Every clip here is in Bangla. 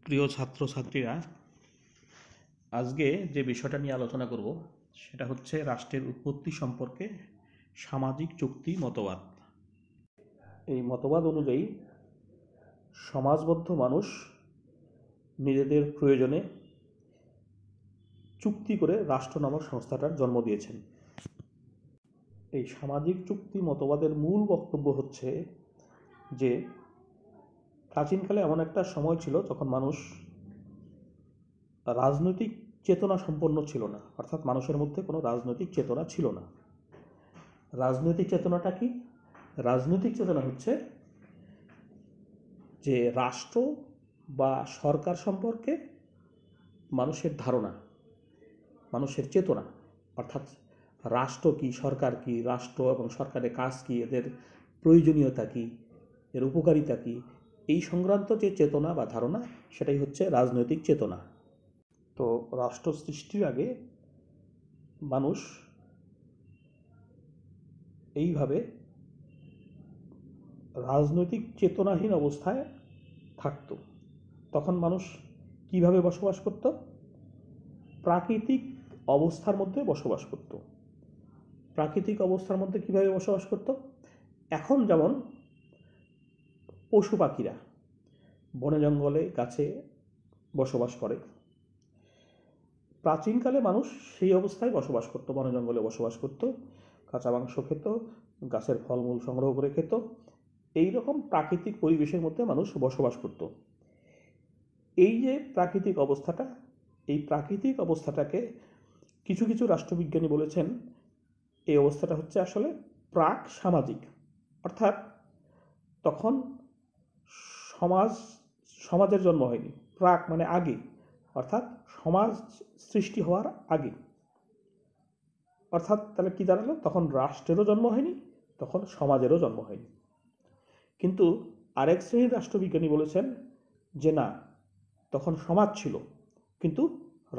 প্রিয় ছাত্রছাত্রীরা, আজকে যে বিষয়টা নিয়ে আলোচনা করব সেটা হচ্ছে রাষ্ট্রের উৎপত্তি সম্পর্কে সামাজিক চুক্তি মতবাদ। এই মতবাদ অনুযায়ী সমাজবদ্ধ মানুষ নিজেদের প্রয়োজনে চুক্তি করে রাষ্ট্র নামক সংস্থাটার জন্ম দিয়েছেন। এই সামাজিক চুক্তি মতবাদের মূল বক্তব্য হচ্ছে যে প্রাচীনকালে এমন একটা সময় ছিল যখন মানুষ রাজনৈতিক চেতনা সম্পন্ন ছিল না, অর্থাৎ মানুষের মধ্যে কোনো রাজনৈতিক চেতনা ছিল না। রাজনৈতিক চেতনাটা কি? রাজনৈতিক চেতনা হচ্ছে যে রাষ্ট্র বা সরকার সম্পর্কে মানুষের ধারণা, মানুষের চেতনা, অর্থাৎ রাষ্ট্র কি, সরকার কি, রাষ্ট্র এবং সরকারের কাজ কি, এদের প্রয়োজনীয়তা কি, এর উপকারিতা কি, এই সংক্রান্ত যে চেতনা বা ধারণা, সেটাই হচ্ছে রাজনৈতিক চেতনা। তো রাষ্ট্র সৃষ্টির আগে মানুষ এইভাবে রাজনৈতিক চেতনাহীন অবস্থায় থাকত। তখন মানুষ কিভাবে বসবাস করত? প্রাকৃতিক অবস্থার মধ্যে বসবাস করত। প্রাকৃতিক অবস্থার মধ্যে কিভাবে বসবাস করত? এখন যেমন পশু পাখিরা বনে জঙ্গলে গাছে বসবাস করে, প্রাচীনকালে মানুষ সেই অবস্থায় বসবাস করত, বনে জঙ্গলে বসবাস করত, কাঁচা মাংস খেত, গাছের ফলমূল সংগ্রহ করে খেত। এই রকম প্রাকৃতিক পরিবেশের মধ্যে মানুষ বসবাস করত। এই যে প্রাকৃতিক অবস্থাটা, এই প্রাকৃতিক অবস্থাটাকে কিছু কিছু রাষ্ট্রবিজ্ঞানী বলেছেন এই অবস্থাটা হচ্ছে আসলে প্রাক সামাজিক, অর্থাৎ তখন সমাজের জন্ম হয়নি। প্রাক মানে আগে, অর্থাৎ সমাজ সৃষ্টি হওয়ার আগে। অর্থাৎ তাহলে কি দাঁড়ালো? তখন রাষ্ট্রেরও জন্ম হয়নি, তখন সমাজেরও জন্ম হয়নি। কিন্তু আরেক শ্রেণীর রাষ্ট্রবিজ্ঞানী বলেছেন যে না, তখন সমাজ ছিল কিন্তু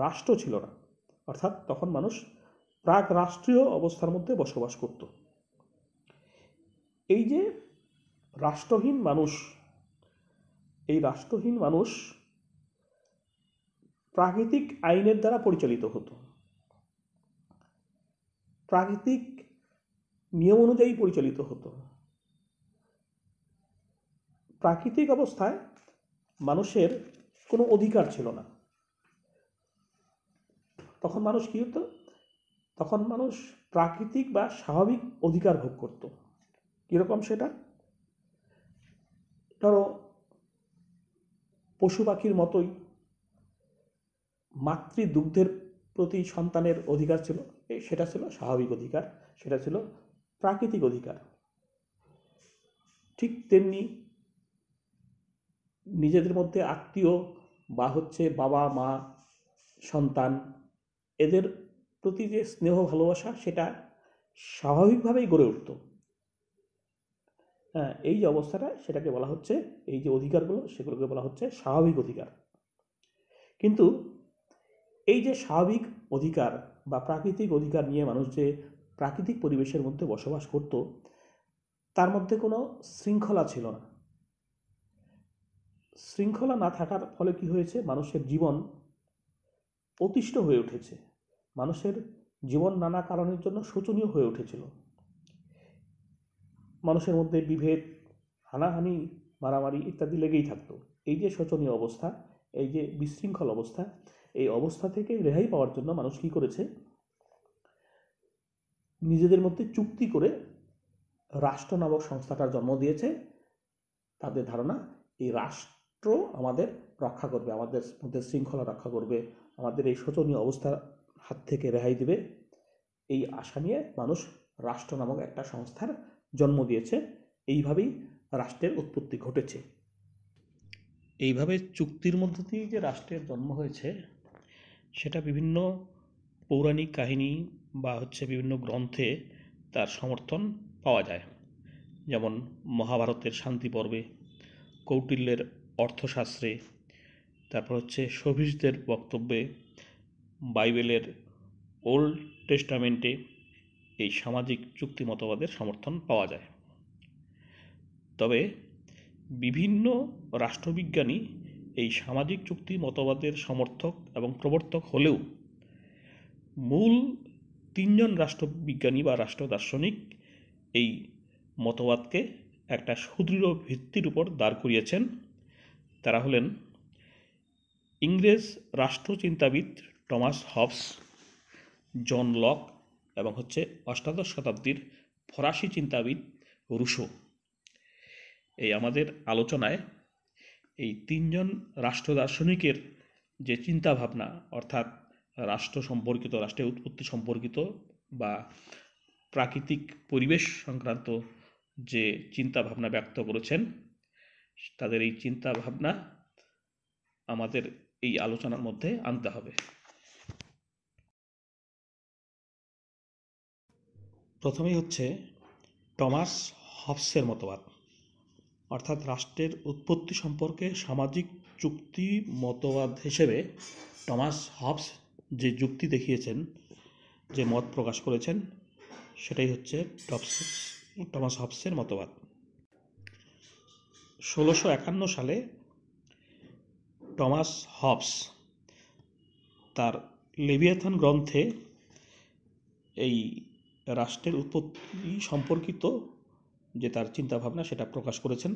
রাষ্ট্র ছিল না, অর্থাৎ তখন মানুষ প্রাক রাষ্ট্রীয় অবস্থার মধ্যে বসবাস করত। এই যে রাষ্ট্রহীন মানুষ, এই রাষ্ট্রহীন মানুষ প্রাকৃতিক আইনের দ্বারা পরিচালিত হতো, প্রাকৃতিক নিয়ম অনুযায়ী পরিচালিত হতো। প্রাকৃতিক অবস্থায় মানুষের কোনো অধিকার ছিল না। তখন মানুষ কি হতো? তখন মানুষ প্রাকৃতিক বা স্বাভাবিক অধিকার ভোগ করত। কীরকম সেটা? ধরো, পশু পাখির মতোই মাতৃদুগ্ধের প্রতি সন্তানের অধিকার ছিল, সেটা ছিল স্বাভাবিক অধিকার, সেটা ছিল প্রাকৃতিক অধিকার। ঠিক তেমনি নিজেদের মধ্যে আত্মীয় বা হচ্ছে বাবা মা সন্তান, এদের প্রতি যে স্নেহ ভালোবাসা, সেটা স্বাভাবিকভাবেই গড়ে উঠত। হ্যাঁ, এই যে অবস্থাটা, সেটাকে বলা হচ্ছে, এই যে অধিকারগুলো, সেগুলোকে বলা হচ্ছে স্বাভাবিক অধিকার। কিন্তু এই যে স্বাভাবিক অধিকার বা প্রাকৃতিক অধিকার নিয়ে মানুষ যে প্রাকৃতিক পরিবেশের মধ্যে বসবাস করত, তার মধ্যে কোনো শৃঙ্খলা ছিল না। শৃঙ্খলা না থাকার ফলে কি হয়েছে? মানুষের জীবন অতিষ্ঠ হয়ে উঠেছে, মানুষের জীবন নানা কারণের জন্য শোচনীয় হয়ে উঠেছিল। মানুষের মধ্যে বিভেদ, হানাহানি, মারামারি ইত্যাদি লেগেই থাকতো। এই যে শোচনীয় অবস্থা, এই যে বিশৃঙ্খল অবস্থা, এই অবস্থা থেকে রেহাই পাওয়ার জন্য মানুষ কী করেছে? নিজেদের মধ্যে চুক্তি করে রাষ্ট্র নামক সংস্থাটার জন্ম দিয়েছে। তাদের ধারণা, এই রাষ্ট্র আমাদের রক্ষা করবে, আমাদের মধ্যে শৃঙ্খলা রক্ষা করবে, আমাদের এই শোচনীয় অবস্থার হাত থেকে রেহাই দেবে। এই আশা নিয়ে মানুষ রাষ্ট্র নামক একটা সংস্থার জন্ম দিয়েছে। এইভাবেই রাষ্ট্রের উৎপত্তি ঘটেছে। এইভাবে চুক্তির মধ্য দিয়ে যে রাষ্ট্রের জন্ম হয়েছে, সেটা বিভিন্ন পৌরাণিক কাহিনী বা বিভিন্ন গ্রন্থে তার সমর্থন পাওয়া যায়। যেমন মহাভারতের শান্তি পর্বে, কৌটিল্যের অর্থশাস্ত্রে, তারপর সফিস্টদের বক্তব্যে, বাইবেলের ওল্ড টেস্টামেন্টে এই সামাজিক চুক্তি মতবাদের সমর্থন পাওয়া যায়। তবে বিভিন্ন রাষ্ট্রবিজ্ঞানী এই সামাজিক চুক্তি মতবাদের সমর্থক এবং প্রবর্তক হলেও মূল তিনজন রাষ্ট্রবিজ্ঞানী বা রাষ্ট্র দার্শনিক এই মতবাদকে একটা সুদৃঢ় ভিত্তির উপর দাঁড় করিয়েছেন। তারা হলেন ইংরেজ রাষ্ট্রচিন্তাবিদ টমাস হবস, জন লক এবং অষ্টাদশ শতাব্দীর ফরাসি চিন্তাবিদ রুশো। এই আমাদের আলোচনায় এই তিনজন রাষ্ট্র দার্শনিকের যে চিন্তাভাবনা, অর্থাৎ রাষ্ট্র সম্পর্কিত, রাষ্ট্রের উৎপত্তি সম্পর্কিত বা প্রাকৃতিক পরিবেশ সংক্রান্ত যে চিন্তাভাবনা ব্যক্ত করেছেন, তাদের এই চিন্তাভাবনা আমাদের এই আলোচনার মধ্যে আনতে হবে। প্রথমেই টমাস হবসের মতবাদ, অর্থাৎ রাষ্ট্রের উৎপত্তি সম্পর্কে সামাজিক চুক্তি মতবাদ হিসেবে টমাস হবস যে যুক্তি দেখিয়েছেন, যে মত প্রকাশ করেছেন, সেটাই টমাস হবসের মতবাদ। 1651 সালে টমাস হবস তার লেভিয়াথান গ্রন্থে এই রাষ্ট্রের উৎপত্তি সম্পর্কিত যে তার চিন্তাভাবনা সেটা প্রকাশ করেছেন।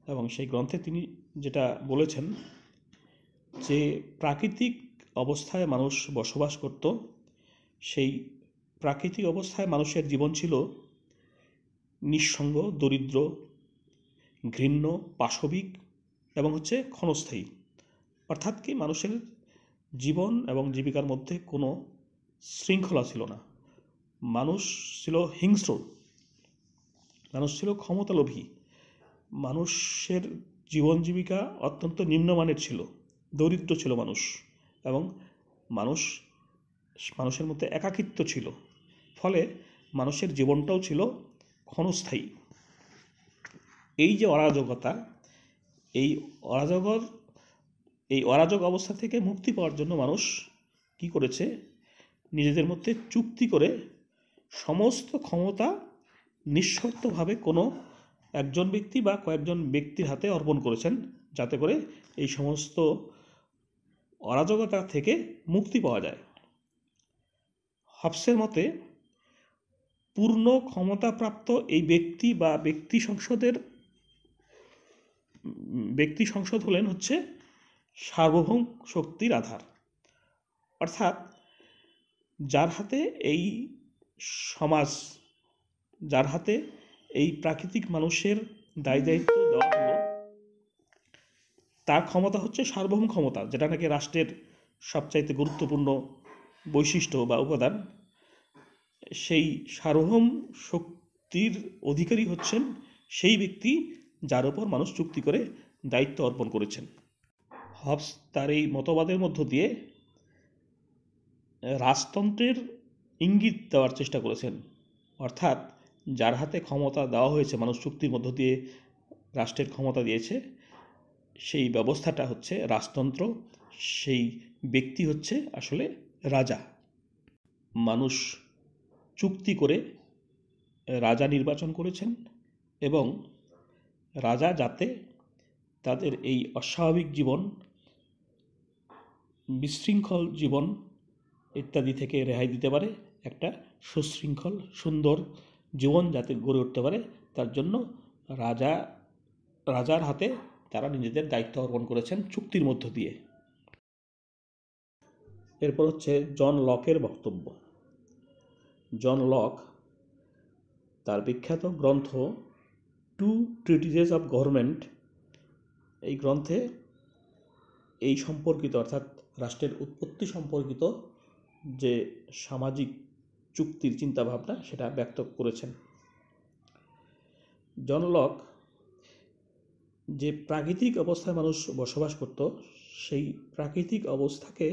এবং সেই গ্রন্থে তিনি যেটা বলেছেন, যে প্রাকৃতিক অবস্থায় মানুষ বসবাস করত, সেই প্রাকৃতিক অবস্থায় মানুষের জীবন ছিল নিঃসঙ্গ, দরিদ্র, ঘৃণ্য, পাশবিক এবং ক্ষণস্থায়ী। অর্থাৎ কি, মানুষের জীবন এবং জীবিকার মধ্যে কোনো শৃঙ্খলা ছিল না। মানুষ ছিল হিংস্র, মানুষ ছিল ক্ষমতালোভী, মানুষের জীবন জীবিকা অত্যন্ত নিম্নমানের ছিল, দরিদ্র ছিল মানুষ, এবং মানুষের মধ্যে একাকিত্ব ছিল। ফলে মানুষের জীবনটাও ছিল ক্ষণস্থায়ী। এই যে অরাজকতা, এই অরাজক অবস্থা থেকে মুক্তি পাওয়ার জন্য মানুষ কি করেছে, নিজেদের মধ্যে চুক্তি করে সমস্ত ক্ষমতা নিঃশর্তভাবে কোনো একজন ব্যক্তি বা কয়েকজন ব্যক্তির হাতে অর্পণ করেছেন, যাতে করে এই সমস্ত অরাজকতা থেকে মুক্তি পাওয়া যায়। হবসের মতে পূর্ণ ক্ষমতাপ্রাপ্ত এই ব্যক্তি বা ব্যক্তি সংসদ হলেন সার্বভৌম শক্তির আধার। অর্থাৎ যার হাতে এই সমাজ, যার হাতে এই প্রাকৃতিক মানুষের দায় দায়িত্ব দেওয়া হলো, তার ক্ষমতা সার্বভৌম ক্ষমতা, যেটা নাকি রাষ্ট্রের সবচাইতে গুরুত্বপূর্ণ বৈশিষ্ট্য বা উপাদান। সেই সার্বভৌম শক্তির অধিকারী সেই ব্যক্তি যার উপর মানুষ চুক্তি করে দায়িত্ব অর্পণ করেছেন। হবস তার এই মতবাদের মধ্য দিয়ে রাজতন্ত্রের ইঙ্গিত দেওয়ার চেষ্টা করেছেন। অর্থাৎ যার হাতে ক্ষমতা দেওয়া হয়েছে, মানুষ চুক্তির মধ্য দিয়ে রাষ্ট্রের ক্ষমতা দিয়েছে, সেই ব্যবস্থাটা রাজতন্ত্র, সেই ব্যক্তি আসলে রাজা। মানুষ চুক্তি করে রাজা নির্বাচন করেছেন, এবং রাজা যাতে তাদের এই অস্বাভাবিক জীবন, বিশৃঙ্খল জীবন ইত্যাদি থেকে রেহাই দিতে পারে, একটা সুশৃঙ্খল সুন্দর জীবন যাতে গড়ে উঠতে পারে, তার জন্য রাজার হাতে তারা নিজেদের দায়িত্ব অর্পণ করেছেন চুক্তির মধ্য দিয়ে। এরপর জন লকের বক্তব্য। জন লক তার বিখ্যাত গ্রন্থ টু ট্রিটিজেস অফ গভর্নমেন্ট, এই গ্রন্থে এই সম্পর্কিত, অর্থাৎ রাষ্ট্রের উৎপত্তি সম্পর্কিত যে সামাজিক চুক্তির চিন্তাভাবনা, সেটা ব্যক্ত করেছেন। জন লক যে প্রাকৃতিক অবস্থায় মানুষ বসবাস করত, সেই প্রাকৃতিক অবস্থাকে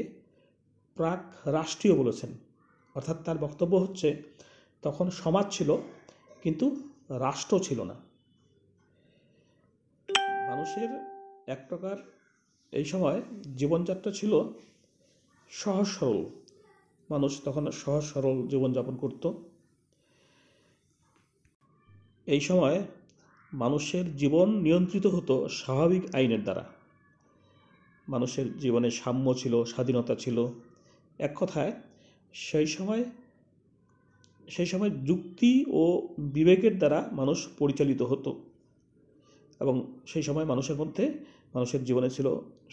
প্রাক রাষ্ট্রীয় বলেছেন। অর্থাৎ তার বক্তব্য তখন সমাজ ছিল, কিন্তু রাষ্ট্র ছিল না। মানুষের এক প্রকার এই সময় জীবনযাত্রা ছিল সহজ সরল, মানুষ তখন সহজ সরল জীবনযাপন করত। এই সময় মানুষের জীবন নিয়ন্ত্রিত হতো স্বাভাবিক আইনের দ্বারা। মানুষের জীবনে সাম্য ছিল, স্বাধীনতা ছিল। এক কথায় সেই সময় যুক্তি ও বিবেকের দ্বারা মানুষ পরিচালিত হতো, এবং সেই সময় মানুষের জীবনে ছিল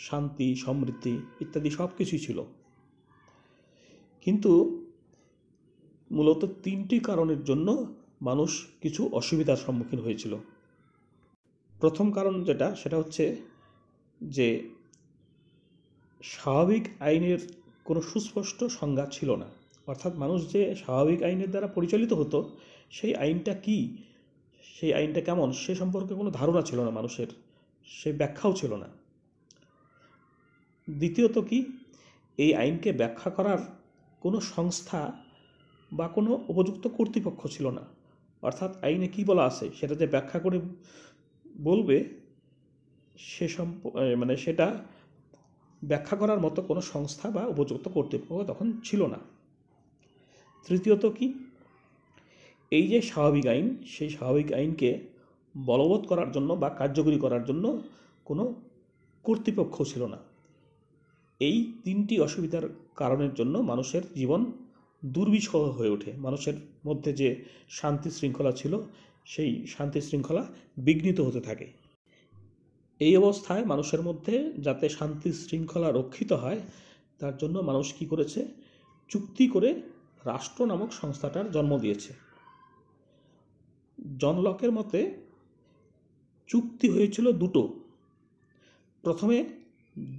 শান্তি, সমৃদ্ধি ইত্যাদি সব কিছুই ছিল। কিন্তু মূলত 3টি কারণের জন্য মানুষ কিছু অসুবিধার সম্মুখীন হয়েছিল। প্রথম কারণ সেটা হচ্ছে যে স্বাভাবিক আইনের কোনো সুস্পষ্ট সংজ্ঞা ছিল না। অর্থাৎ মানুষ যে স্বাভাবিক আইনের দ্বারা পরিচালিত হতো, সেই আইনটা কি, সেই আইনটা কেমন, সে সম্পর্কে কোনো ধারণা ছিল না মানুষের, সে ব্যাখ্যাও ছিল না। দ্বিতীয়ত কি, এই আইনকে ব্যাখ্যা করার কোনো সংস্থা বা কোনো উপযুক্ত কর্তৃপক্ষ ছিল না। অর্থাৎ আইনে কি বলা আছে সেটা যে ব্যাখ্যা করে বলবে, সেটা ব্যাখ্যা করার মতো কোনো সংস্থা বা উপযুক্ত কর্তৃপক্ষ তখন ছিল না। তৃতীয়ত কি, এই যে স্বাভাবিক আইন, সেই স্বাভাবিক আইনকে বলবৎ করার জন্য বা কার্যকরী করার জন্য কোনো কর্তৃপক্ষ ছিল না। এই 3টি অসুবিধার কারণের জন্য মানুষের জীবন দুর্বিষহ হয়ে ওঠে। মানুষের মধ্যে যে শান্তি শৃঙ্খলা ছিল, সেই শান্তি শৃঙ্খলা বিঘ্নিত হতে থাকে। এই অবস্থায় মানুষের মধ্যে যাতে শান্তি শৃঙ্খলা রক্ষিত হয়, তার জন্য মানুষ কি করেছে, চুক্তি করে রাষ্ট্র নামক সংস্থাটার জন্ম দিয়েছে। জন লকের মতে চুক্তি হয়েছিল দুটো। প্রথমে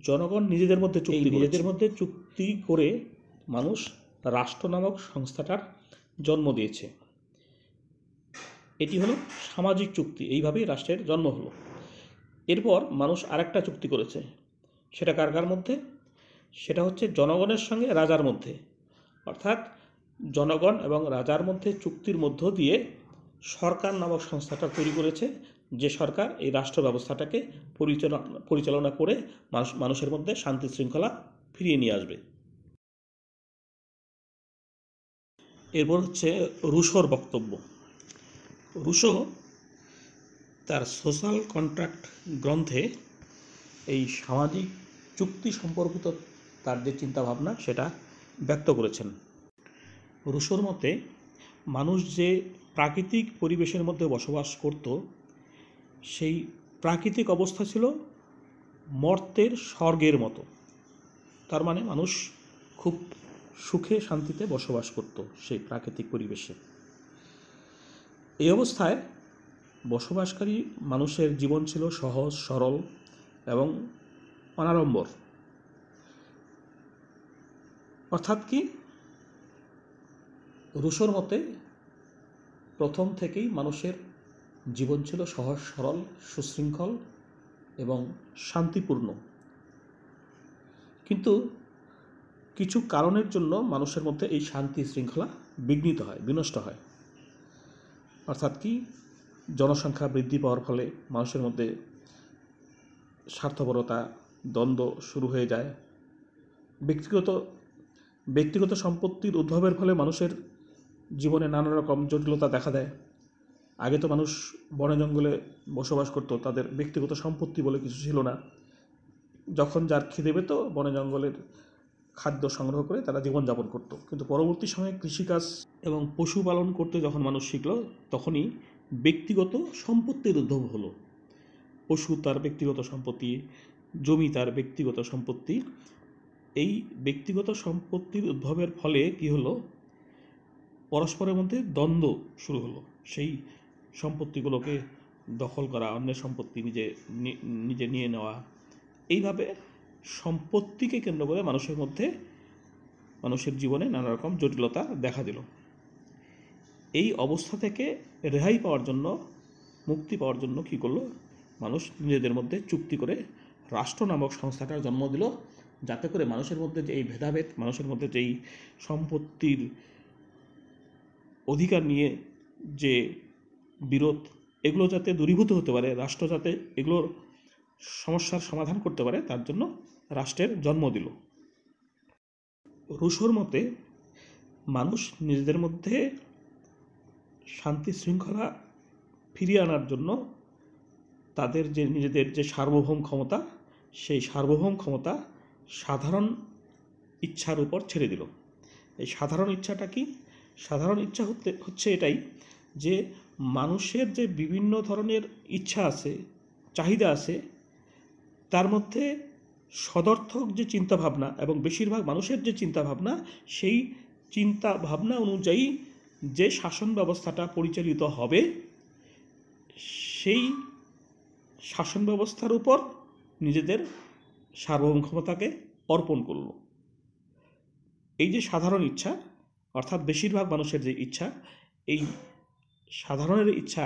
জনগণ নিজেদের মধ্যে চুক্তি করে মানুষ রাষ্ট্র নামক সংস্থাটার জন্ম দিয়েছে। এটি হলো সামাজিক চুক্তি, এইভাবেই রাষ্ট্রের জন্ম হলো। এরপর মানুষ আরেকটা চুক্তি করেছে, সেটা কার মধ্যে, সেটা হচ্ছে জনগণের সঙ্গে রাজার মধ্যে। অর্থাৎ জনগণ এবং রাজার মধ্যে চুক্তির মধ্য দিয়ে সরকার নামক সংস্থাটা তৈরি করেছে, যে সরকার এই রাষ্ট্র ব্যবস্থাটাকে পরিচালনা করে মানুষের মধ্যে শান্তি শৃঙ্খলা ফিরিয়ে নিয়ে আসবে। এরপর হচ্ছে রুশোর বক্তব্য। রুশো তার সোশ্যাল কন্ট্রাক্ট গ্রন্থে এই সামাজিক চুক্তি সম্পর্কিত তার যে চিন্তাভাবনা সেটা ব্যক্ত করেছেন। রুশোর মতে মানুষ যে প্রাকৃতিক পরিবেশের মধ্যে বসবাস করত, সেই প্রাকৃতিক অবস্থা ছিল মর্ত্যের স্বর্গের মতো। তার মানে মানুষ খুব সুখে শান্তিতে বসবাস করত সেই প্রাকৃতিক পরিবেশে। এই অবস্থায় বসবাসকারী মানুষের জীবন ছিল সহজ, সরল এবং অনাড়ম্বর। অর্থাৎ কি, রুশোর মতে প্রথম থেকেই মানুষের জীবন ছিল সহজ, সরল, সুশৃঙ্খল এবং শান্তিপূর্ণ। কিন্তু কিছু কারণের জন্য মানুষের মধ্যে এই শান্তি শৃঙ্খলা বিঘ্নিত হয়, বিনষ্ট হয়। অর্থাৎ কি, জনসংখ্যা বৃদ্ধি পাওয়ার ফলে মানুষের মধ্যে স্বার্থপরতা, দ্বন্দ্ব শুরু হয়ে যায়। ব্যক্তিগত সম্পত্তির উদ্ভবের ফলে মানুষের জীবনে নানা রকম জটিলতা দেখা দেয়। আগে তো মানুষ বনে জঙ্গলে বসবাস করত, তাদের ব্যক্তিগত সম্পত্তি বলে কিছু ছিল না। যখন যার খিদে পেত বনে জঙ্গলের খাদ্য সংগ্রহ করে তারা জীবনযাপন করত। কিন্তু পরবর্তী সময়ে কৃষিকাজ এবং পশুপালন করতে যখন মানুষ শিখল, তখনই ব্যক্তিগত সম্পত্তির উদ্ভব হলো। পশু তার ব্যক্তিগত সম্পত্তি, জমি তার ব্যক্তিগত সম্পত্তি। এই ব্যক্তিগত সম্পত্তির উদ্ভবের ফলে কি হলো, পরস্পরের মধ্যে দ্বন্দ্ব শুরু হলো। সেই সম্পত্তিগুলোকে দখল করা, অন্যের সম্পত্তি নিজে নিয়ে নেওয়া, এইভাবে সম্পত্তিকে কেন্দ্র করে মানুষের জীবনে নানা রকম জটিলতা দেখা দিল। এই অবস্থা থেকে রেহাই পাওয়ার জন্য, মুক্তি পাওয়ার জন্য কী করলো, মানুষ নিজেদের মধ্যে চুক্তি করে রাষ্ট্র নামক সংস্থাটার জন্ম দিল, যাতে করে মানুষের মধ্যে যে এই ভেদাভেদ, মানুষের মধ্যে যেই সম্পত্তির অধিকার নিয়ে যে বিরোধ, এগুলো যাতে দূরীভূত হতে পারে, রাষ্ট্র যাতে এগুলোর সমস্যার সমাধান করতে পারে, তার জন্য রাষ্ট্রের জন্ম দিল। রুশোর মতে মানুষ নিজেদের মধ্যে শান্তি শৃঙ্খলা ফিরিয়ে আনার জন্য তাদের নিজেদের যে সার্বভৌম ক্ষমতা, সেই সার্বভৌম ক্ষমতা সাধারণ ইচ্ছার উপর ছেড়ে দিল। এই সাধারণ ইচ্ছাটা কি? সাধারণ ইচ্ছা হচ্ছে এটাই যে মানুষের যে বিভিন্ন ধরনের ইচ্ছা আছে, চাহিদা আছে, তার মধ্যে সদর্থক যে চিন্তাভাবনা এবং বেশিরভাগ মানুষের যে চিন্তাভাবনা, সেই চিন্তাভাবনা অনুযায়ী যে শাসন ব্যবস্থাটা পরিচালিত হবে, সেই শাসন ব্যবস্থার উপর নিজেদের সার্বভৌম ক্ষমতাকে অর্পণ করল। এই যে সাধারণ ইচ্ছা, অর্থাৎ বেশিরভাগ মানুষের যে ইচ্ছা, এই সাধারণের ইচ্ছা,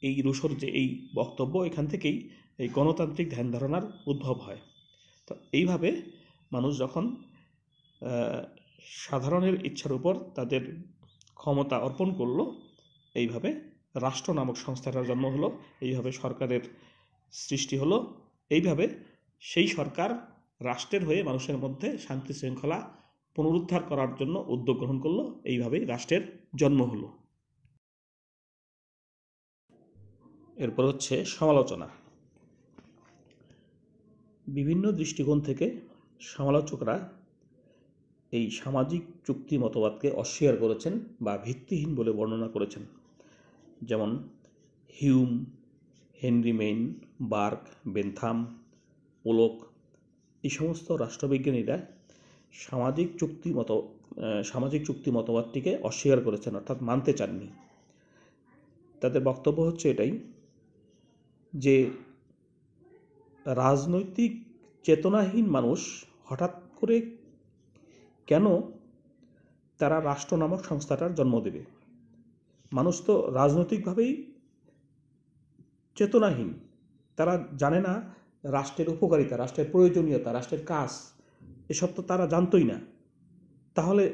এই রুশোর যে এই বক্তব্য, এখান থেকেই এই গণতান্ত্রিক ধ্যান ধারণার উদ্ভব হয়। তো এইভাবে মানুষ যখন সাধারণের ইচ্ছার উপর তাদের ক্ষমতা অর্পণ করলো, এইভাবে রাষ্ট্র নামক সংস্থাটার জন্ম হলো, এইভাবে সরকারের সৃষ্টি হলো। এইভাবে সেই সরকার রাষ্ট্রের হয়ে মানুষের মধ্যে শান্তি শৃঙ্খলা পুনরুদ্ধার করার জন্য উদ্যোগ গ্রহণ করলো। এইভাবেই রাষ্ট্রের জন্ম হলো। এরপর হচ্ছে সমালোচনা। বিভিন্ন দৃষ্টিকোণ থেকে সমালোচকরা এই সামাজিক চুক্তি মতবাদকে অস্বীকার করেছেন বা ভিত্তিহীন বলে বর্ণনা করেছেন। যেমন Hume, Henry Maine, Burke, Bentham, Pollock, এই সমস্ত রাষ্ট্রবিজ্ঞানীরা সামাজিক চুক্তি মতবাদটিকে অস্বীকার করেছেন, অর্থাৎ মানতে চাননি। তাদের বক্তব্য হচ্ছে এটাই যে রাজনৈতিক চেতনাহীন মানুষ হঠাৎ করে কেন তারা রাষ্ট্র নামক সংস্থাটার জন্ম দেবে? মানুষ তো রাজনৈতিকভাবেই চেতনাহীন, তারা জানে না রাষ্ট্রের উপকারিতা, রাষ্ট্রের প্রয়োজনীয়তা, রাষ্ট্রের কাজ, এসব তো তারা জানতই না। তাহলে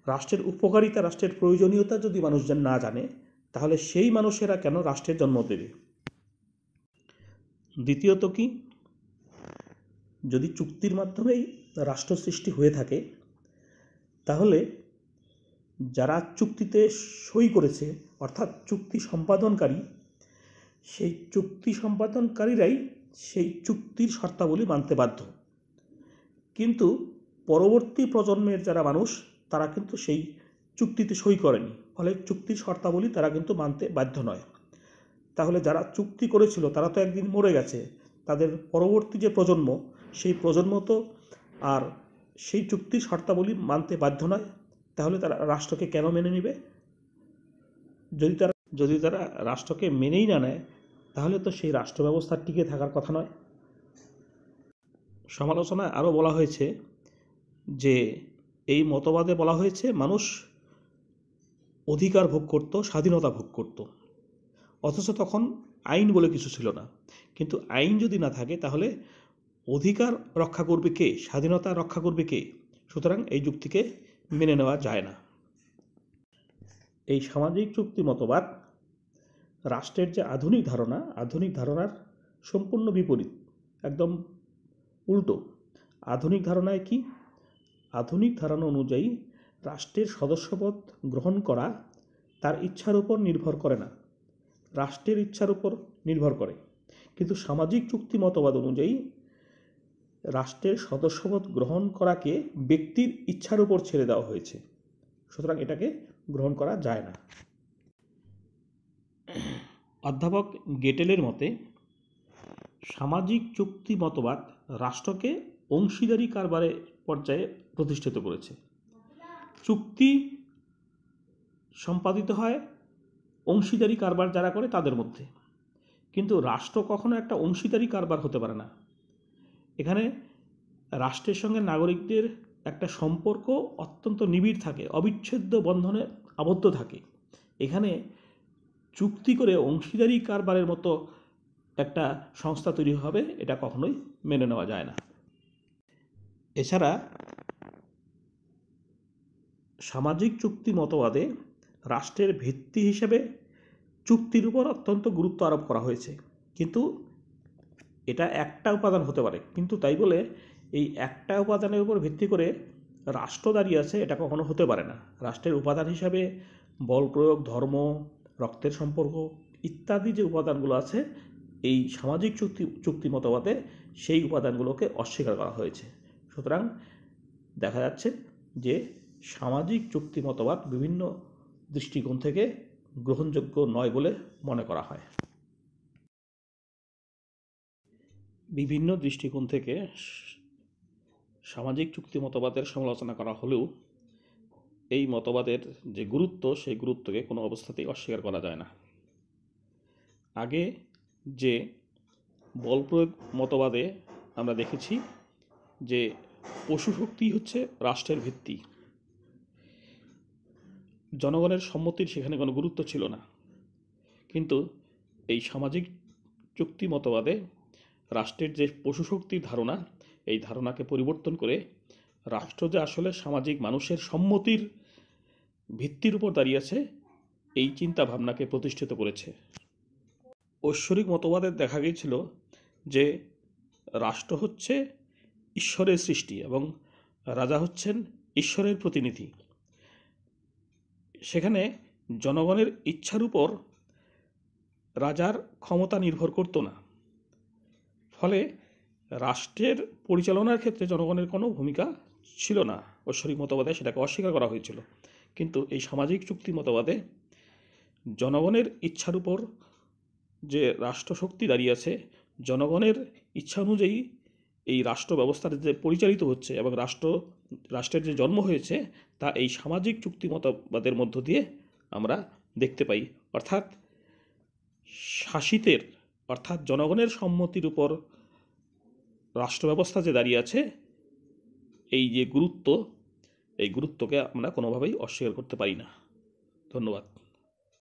রাষ্ট্রের উপকারিতা, রাষ্ট্রের প্রয়োজনীয়তা যদি মানুষজন না জানে, তাহলে সেই মানুষেরা কেন রাষ্ট্রের জন্ম দেবে? দ্বিতীয়ত কি, যদি চুক্তির মাধ্যমেই রাষ্ট্র সৃষ্টি হয়ে থাকে, তাহলে যারা চুক্তিতে সই করেছে, অর্থাৎ চুক্তি সম্পাদনকারী, সেই চুক্তি সম্পাদনকারীরাই সেই চুক্তির শর্তাবলী মানতে বাধ্য। কিন্তু পরবর্তী প্রজন্মের যারা মানুষ, তারা কিন্তু সেই চুক্তিতে সই করেনি, ফলে চুক্তির শর্তাবলী তারা কিন্তু মানতে বাধ্য নয়। তাহলে যারা চুক্তি করেছিল তারা তো একদিন মরে গেছে, তাদের পরবর্তী যে প্রজন্ম, সেই প্রজন্ম তো আর সেই চুক্তির শর্তাবলী মানতে বাধ্য নয়। তাহলে তারা রাষ্ট্রকে কেন মেনে নেবে? যদি তারা রাষ্ট্রকে মেনেই না নেয়, তাহলে তো সেই রাষ্ট্র ব্যবস্থা টিকে থাকার কথা নয়। সমালোচনায় আরও বলা হয়েছে যে এই মতবাদে বলা হয়েছে মানুষ অধিকার ভোগ করত, স্বাধীনতা ভোগ করত, অথচ তখন আইন বলে কিছু ছিল না। কিন্তু আইন যদি না থাকে, তাহলে অধিকার রক্ষা করবে কে? স্বাধীনতা রক্ষা করবে কে? সুতরাং এই যুক্তিকে মেনে নেওয়া যায় না। এই সামাজিক চুক্তি মতবাদ রাষ্ট্রের যে আধুনিক ধারণার সম্পূর্ণ বিপরীত, একদম উল্টো। আধুনিক ধারণায় কি? আধুনিক ধারণা অনুযায়ী রাষ্ট্রের সদস্যপদ গ্রহণ করা তার ইচ্ছার উপর নির্ভর করে না, রাষ্ট্রের ইচ্ছার উপর নির্ভর করে। কিন্তু সামাজিক চুক্তি মতবাদ অনুযায়ী রাষ্ট্রের সদস্যপদ গ্রহণ করাকে ব্যক্তির ইচ্ছার উপর ছেড়ে দেওয়া হয়েছে, সুতরাং এটাকে গ্রহণ করা যায় না। অধ্যাপক গেটেলের মতে সামাজিক চুক্তি মতবাদ রাষ্ট্রকে অংশীদারি কারবারের পর্যায়ে প্রতিষ্ঠিত করেছে। চুক্তি সম্পাদিত হয় অংশীদারি কারবার যারা করে তাদের মধ্যে, কিন্তু রাষ্ট্র কখনো একটা অংশীদারি কারবার হতে পারে না। এখানে রাষ্ট্রের সঙ্গে নাগরিকদের একটা সম্পর্ক অত্যন্ত নিবিড় থাকে, অবিচ্ছেদ্য বন্ধনে আবদ্ধ থাকে। এখানে চুক্তি করে অংশীদারি কারবারের মতো একটা সংস্থা তৈরি হবে, এটা কখনোই মেনে নেওয়া যায় না। এছাড়া সামাজিক চুক্তি মতবাদে রাষ্ট্রের ভিত্তি হিসেবে চুক্তির উপর অত্যন্ত গুরুত্ব আরোপ করা হয়েছে, কিন্তু এটা একটা উপাদান হতে পারে, কিন্তু তাই বলে এই একটা উপাদানের উপর ভিত্তি করে রাষ্ট্র দাঁড়িয়ে আছে, এটা কখনো হতে পারে না। রাষ্ট্রের উপাদান হিসাবে বল প্রয়োগ, ধর্ম, রক্তের সম্পর্ক ইত্যাদি যে উপাদানগুলো আছে, এই সামাজিক চুক্তি মতবাদে সেই উপাদানগুলোকে অস্বীকার করা হয়েছে। সুতরাং দেখা যাচ্ছে যে সামাজিক চুক্তি মতবাদ বিভিন্ন দৃষ্টিকোণ থেকে গ্রহণযোগ্য নয় বলে মনে করা হয়। বিভিন্ন দৃষ্টিকোণ থেকে সামাজিক চুক্তি মতবাদের সমালোচনা করা হলেও এই মতবাদের যে গুরুত্ব, সেই গুরুত্বকে কোনো অবস্থাতেই অস্বীকার করা যায় না। আগে যে বল প্রয়োগ মতবাদে আমরা দেখেছি যে পশু শক্তি হচ্ছে রাষ্ট্রের ভিত্তি, জনগণের সম্মতির সেখানে কোনো গুরুত্ব ছিল না। কিন্তু এই সামাজিক চুক্তি মতবাদে রাষ্ট্রের যে পশু শক্তির ধারণা, এই ধারণাকে পরিবর্তন করে রাষ্ট্র যে আসলে সামাজিক মানুষের সম্মতির ভিত্তির উপর দাঁড়িয়েছে, এই চিন্তা ভাবনাকে প্রতিষ্ঠিত করেছে। ঐশ্বরিক মতবাদে দেখা গিয়েছিল যে রাষ্ট্র হচ্ছে ঈশ্বরের সৃষ্টি এবং রাজা হচ্ছেন ঈশ্বরের প্রতিনিধি। সেখানে জনগণের ইচ্ছার উপর রাজার ক্ষমতা নির্ভর করতো না। ফলে রাষ্ট্রের পরিচালনার ক্ষেত্রে জনগণের কোনো ভূমিকা ছিল না। ঐশ্বরিক মতবাদে সেটাকে অস্বীকার করা হয়েছিল। কিন্তু এই সামাজিক চুক্তি মতবাদে জনগণের ইচ্ছার উপর যে রাষ্ট্রশক্তি দাঁড়িয়ে আছে, জনগণের ইচ্ছা অনুযায়ী এই রাষ্ট্র ব্যবস্থাটা যে পরিচালিত হচ্ছে এবং রাষ্ট্রের যে জন্ম হয়েছে, তা এই সামাজিক চুক্তি মতবাদের মধ্য দিয়ে আমরা দেখতে পাই। অর্থাৎ শাসিতের অর্থাৎ জনগণের সম্মতির উপর রাষ্ট্র ব্যবস্থা যে দাঁড়িয়ে আছে, এই যে গুরুত্ব, এই গুরুত্বকে আমরা কোনোভাবেই অস্বীকার করতে পারি না। ধন্যবাদ।